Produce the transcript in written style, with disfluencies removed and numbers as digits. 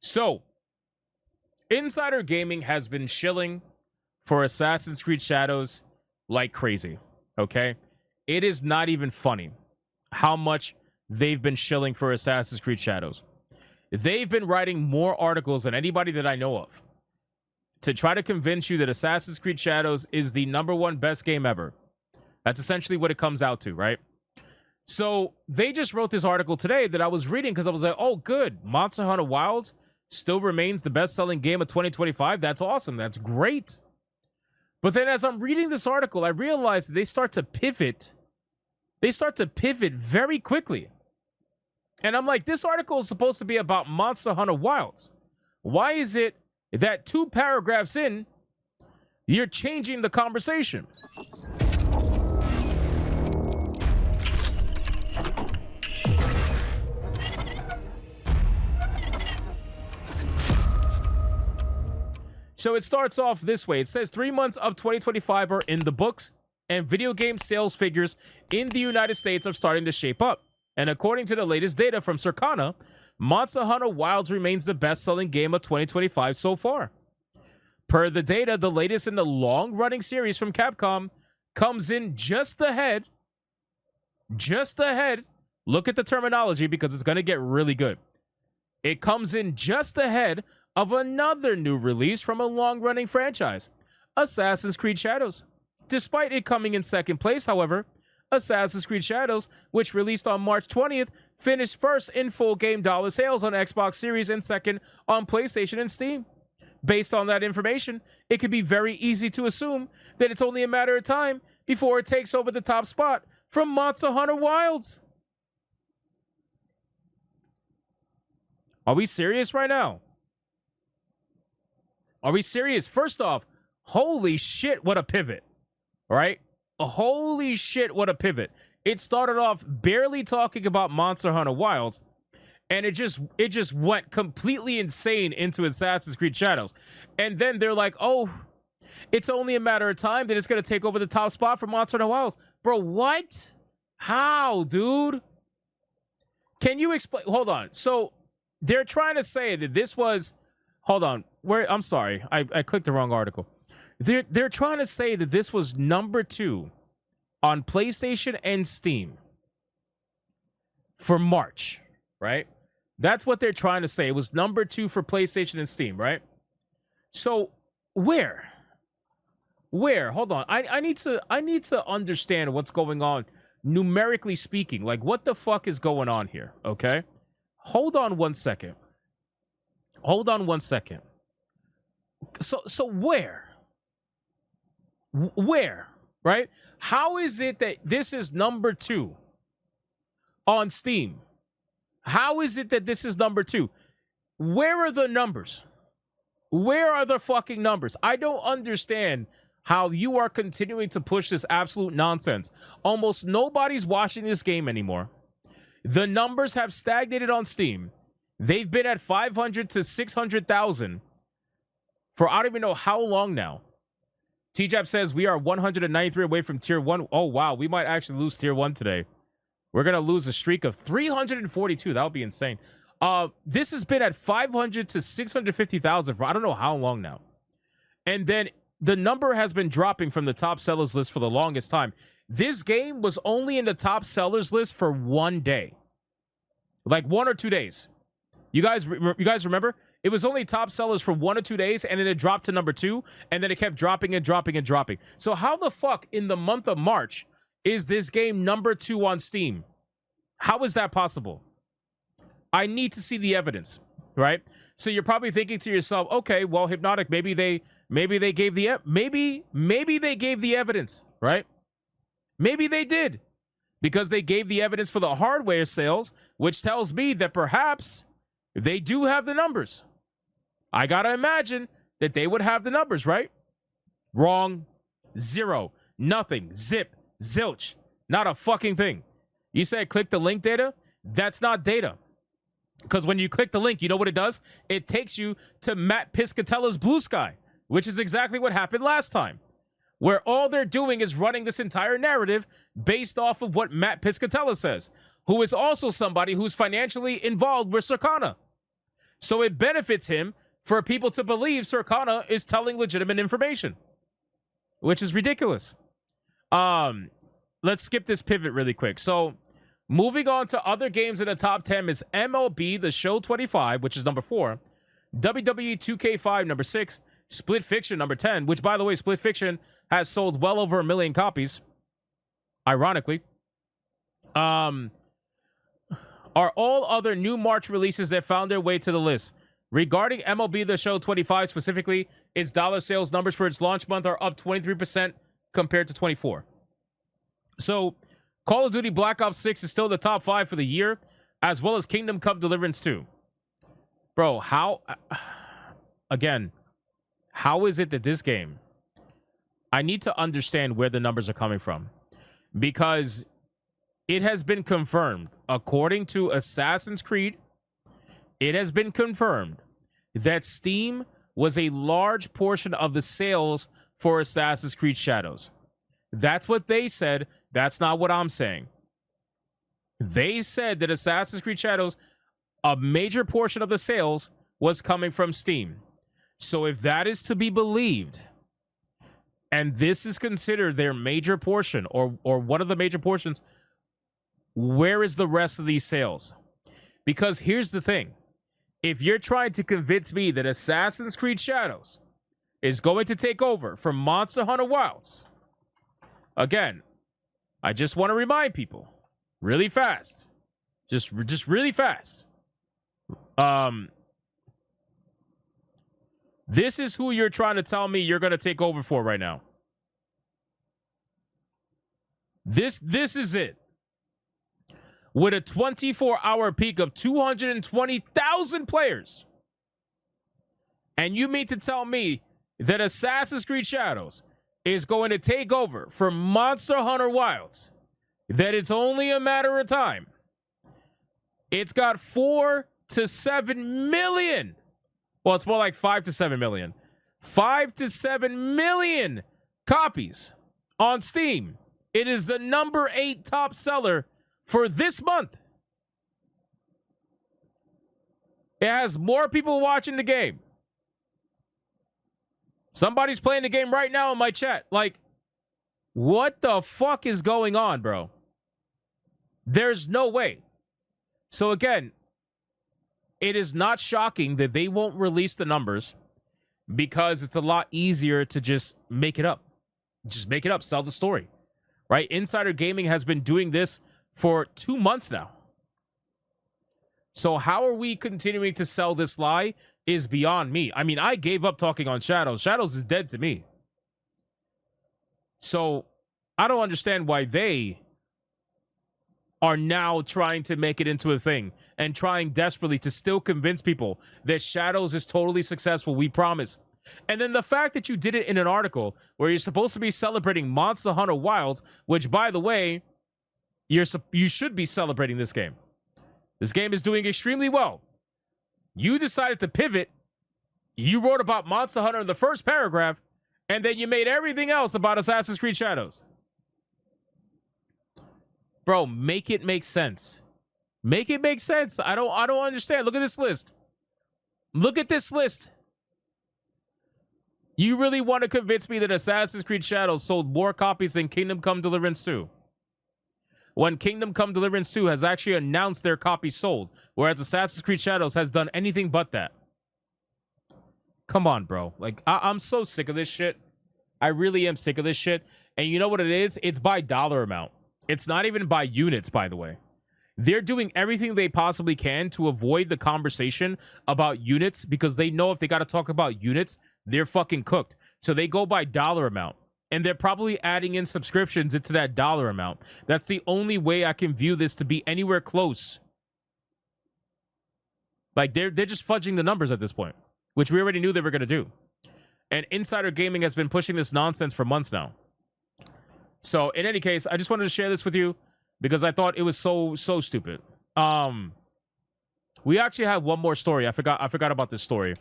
So, Insider Gaming has been shilling for Assassin's Creed Shadows like crazy, okay? It is not even funny how much they've been shilling for Assassin's Creed Shadows. They've been writing more articles than anybody that I know of to try to convince you that Assassin's Creed Shadows is the #1 best game ever. That's essentially what it comes out to, right? So they just wrote this article today that I was reading because I was like, oh, good. Monster Hunter Wilds still remains the best-selling game of 2025. That's awesome. That's great. But then as I'm reading this article, I realized that they start to pivot. They start to pivot very quickly. And I'm like, this article is supposed to be about Monster Hunter Wilds. Why is it that 2 paragraphs in, you're changing the conversation? So it starts off this way. It says 3 months of 2025 are in the books, and video game sales figures in the United States are starting to shape up. And according to the latest data from Circana, Monster Hunter Wilds remains the best-selling game of 2025 so far. Per the data, the latest in the long-running series from Capcom comes in just ahead. Look at the terminology because it's going to get really good. It comes in just ahead of another new release from a long-running franchise, Assassin's Creed Shadows. Despite it coming in second place, however, Assassin's Creed Shadows, which released on March 20th, finished first in full game dollar sales on Xbox Series and second on PlayStation and Steam. Based on that information, it could be very easy to assume that it's only a matter of time before it takes over the top spot from Monster Hunter Wilds. Are we serious right now? Are we serious? First off, holy shit, what a pivot, right? Holy shit, what a pivot. It started off barely talking about Monster Hunter Wilds, and it just went completely insane into Assassin's Creed Shadows. And then they're like, oh, it's only a matter of time that it's going to take over the top spot for Monster Hunter Wilds. Bro, what? How, dude? Can you explain? Hold on. So they're trying to say that this was... Hold on. I'm sorry. I clicked the wrong article. They're trying to say that this was #2 on PlayStation and Steam for March, right? That's what they're trying to say. It was #2 for PlayStation and Steam, right? So where? Hold on. I need to understand what's going on numerically speaking. Like, what the fuck is going on here? Okay. Hold on one second. So where? Where? Right? How is it that this is #2 on Steam? How is it that this is #2? Where are the numbers? Where are the fucking numbers? I don't understand how you are continuing to push this absolute nonsense. Almost nobody's watching this game anymore. The numbers have stagnated on Steam. They've been at 500 to 600,000 for I don't even know how long now. TJAP says we are 193 away from tier 1. Oh, wow. We might actually lose tier 1 today. We're going to lose a streak of 342. That would be insane. This has been at 500 to 650,000 for I don't know how long now. And then the number has been dropping from the top sellers list for the longest time. This game was only in the top sellers list for 1 day. Like 1 or 2 days. You guys remember? It was only top sellers for 1 or 2 days, and then it dropped to #2, and then it kept dropping and dropping and dropping. So how the fuck in the month of March is this game #2 on Steam? How is that possible? I need to see the evidence, right? So you're probably thinking to yourself, okay, well, Hypnotic, maybe they gave the maybe they gave the evidence, right? Maybe they did, because they gave the evidence for the hardware sales, which tells me that perhaps they do have the numbers. I gotta imagine that they would have the numbers, right? Wrong. 0. Nothing. Zip. Zilch. Not a fucking thing. You said click the link data? That's not data. Because when you click the link, you know what it does? It takes you to Matt Piscatella's Blue Sky, which is exactly what happened last time, where all they're doing is running this entire narrative based off of what Matt Piscatella says, who is also somebody who's financially involved with Circana. So it benefits him for people to believe Circana is telling legitimate information, which is ridiculous. Let's skip this pivot really quick. So moving on to other games in the top 10 is MLB The Show 25, which is number 4. WWE 2K5, number 6. Split Fiction, number 10, which, by the way, Split Fiction has sold well over 1 million copies, ironically. Are all other new March releases that found their way to the list. Regarding MLB The Show 25 specifically, its dollar sales numbers for its launch month are up 23% compared to 24. So, Call of Duty Black Ops 6 is still the top 5 for the year, as well as Kingdom Come Deliverance 2. Bro, how is it that this game, I need to understand where the numbers are coming from, because it has been confirmed, according to Assassin's Creed, it has been confirmed that Steam was a large portion of the sales for Assassin's Creed Shadows. That's what they said. That's not what I'm saying. They said that Assassin's Creed Shadows, a major portion of the sales was coming from Steam. So if that is to be believed, and this is considered their major portion, or one of the major portions, where is the rest of these sales? Because here's the thing. If you're trying to convince me that Assassin's Creed Shadows is going to take over from Monster Hunter Wilds, again, I just want to remind people, really fast, just really fast, this is who you're trying to tell me you're going to take over for right now. This is it. With a 24-hour peak of 220,000 players. And you mean to tell me that Assassin's Creed Shadows is going to take over for Monster Hunter Wilds, that it's only a matter of time? It's got 4 to 7 million. Well, it's more like 5 to 7 million. 5 to 7 million copies on Steam. It is the number 8 top seller for this month. It has more people watching the game. Somebody's playing the game right now in my chat. Like, what the fuck is going on, bro? There's no way. So again, it is not shocking that they won't release the numbers, because it's a lot easier to just make it up. Just make it up, sell the story. Right? Insider Gaming has been doing this for 2 months now. So how are we continuing to sell this lie is beyond me. I mean, I gave up talking on Shadows. Shadows is dead to me. So I don't understand why they are now trying to make it into a thing and trying desperately to still convince people that Shadows is totally successful. We promise. And then the fact that you did it in an article where you're supposed to be celebrating Monster Hunter Wilds, which, by the way, you should be celebrating this game. This game is doing extremely well. You decided to pivot. You wrote about Monster Hunter in the first paragraph, and then you made everything else about Assassin's Creed Shadows. Bro, make it make sense. Make it make sense. I don't understand. Look at this list. Look at this list. You really want to convince me that Assassin's Creed Shadows sold more copies than Kingdom Come Deliverance 2? When Kingdom Come Deliverance 2 has actually announced their copies sold, whereas Assassin's Creed Shadows has done anything but that. Come on, bro. Like, I'm so sick of this shit. I really am sick of this shit. And you know what it is? It's by dollar amount. It's not even by units, by the way. They're doing everything they possibly can to avoid the conversation about units, because they know if they got to talk about units, they're fucking cooked. So they go by dollar amount. And they're probably adding in subscriptions into that dollar amount. That's the only way I can view this to be anywhere close. Like, they're just fudging the numbers at this point, which we already knew they were going to do. And Insider Gaming has been pushing this nonsense for months now. So, in any case, I just wanted to share this with you because I thought it was so stupid. We actually have one more story. I forgot about this story.